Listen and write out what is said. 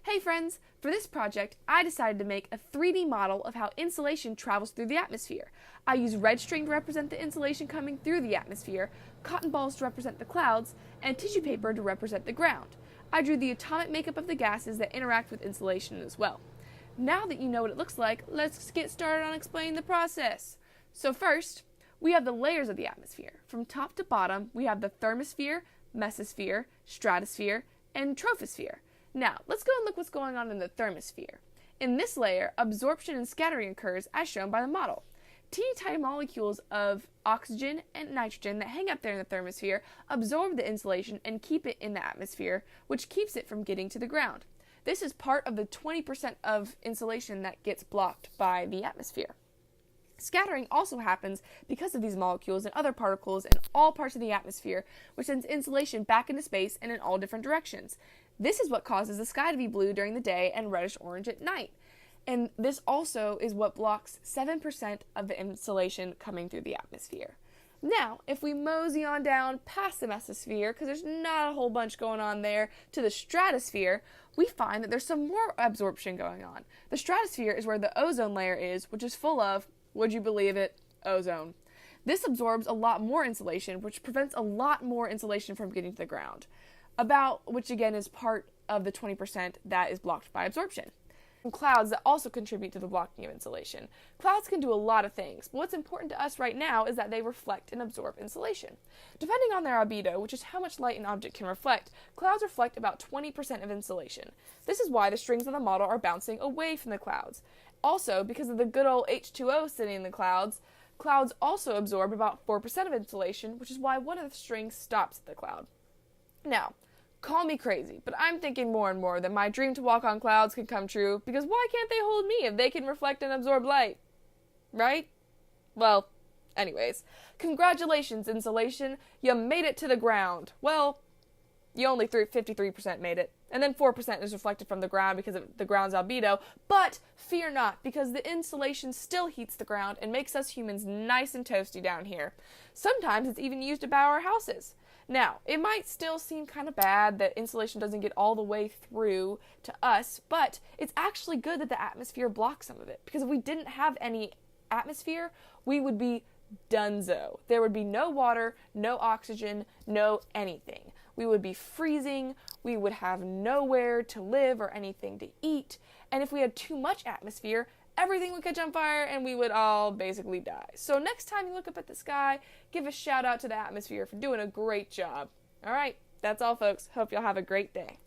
Hey friends, for this project, I decided to make a 3D model of how insulation travels through the atmosphere. I used red string to represent the insulation coming through the atmosphere, cotton balls to represent the clouds, and tissue paper to represent the ground. I drew the atomic makeup of the gases that interact with insulation as well. Now that you know what it looks like, let's get started on explaining the process. So first, we have the layers of the atmosphere. From top to bottom, we have the thermosphere, mesosphere, stratosphere, and troposphere. Now, let's go and look what's going on in the thermosphere. In this layer, absorption and scattering occurs as shown by the model. Teeny tiny molecules of oxygen and nitrogen that hang up there in the thermosphere absorb the insulation and keep it in the atmosphere, which keeps it from getting to the ground. This is part of the 20% of insulation that gets blocked by the atmosphere. Scattering also happens because of these molecules and other particles in all parts of the atmosphere, which sends insulation back into space and in all different directions. This is what causes the sky to be blue during the day and reddish-orange at night. And this also is what blocks 7% of the insulation coming through the atmosphere. Now, if we mosey on down past the mesosphere, because there's not a whole bunch going on there, to the stratosphere, we find that there's some more absorption going on. The stratosphere is where the ozone layer is, which is full of, would you believe it, ozone. This absorbs a lot more insulation, which prevents a lot more insulation from getting to the ground, which again is part of the 20% that is blocked by absorption. And clouds that also contribute to the blocking of insulation. Clouds can do a lot of things, but what's important to us right now is that they reflect and absorb insulation. Depending on their albedo, which is how much light an object can reflect, clouds reflect about 20% of insulation. This is why the strings on the model are bouncing away from the clouds. Also, because of the good old H2O sitting in the clouds, clouds also absorb about 4% of insulation, which is why one of the strings stops at the cloud. Now, call me crazy, but I'm thinking more and more that my dream to walk on clouds can come true, because why can't they hold me if they can reflect and absorb light? Right? Well, anyways, congratulations, insulation, you made it to the ground. Well, you only 53% made it, and then 4% is reflected from the ground because of the ground's albedo, but fear not, because the insulation still heats the ground and makes us humans nice and toasty down here. Sometimes it's even used to power our houses. Now, it might still seem kind of bad that insulation doesn't get all the way through to us, but it's actually good that the atmosphere blocks some of it, because if we didn't have any atmosphere, we would be donezo. There would be no water, no oxygen, no anything. We would be freezing, we would have nowhere to live or anything to eat, and if we had too much atmosphere, everything would catch on fire and we would all basically die. So next time you look up at the sky, give a shout out to the atmosphere for doing a great job. Alright, that's all folks. Hope y'all have a great day.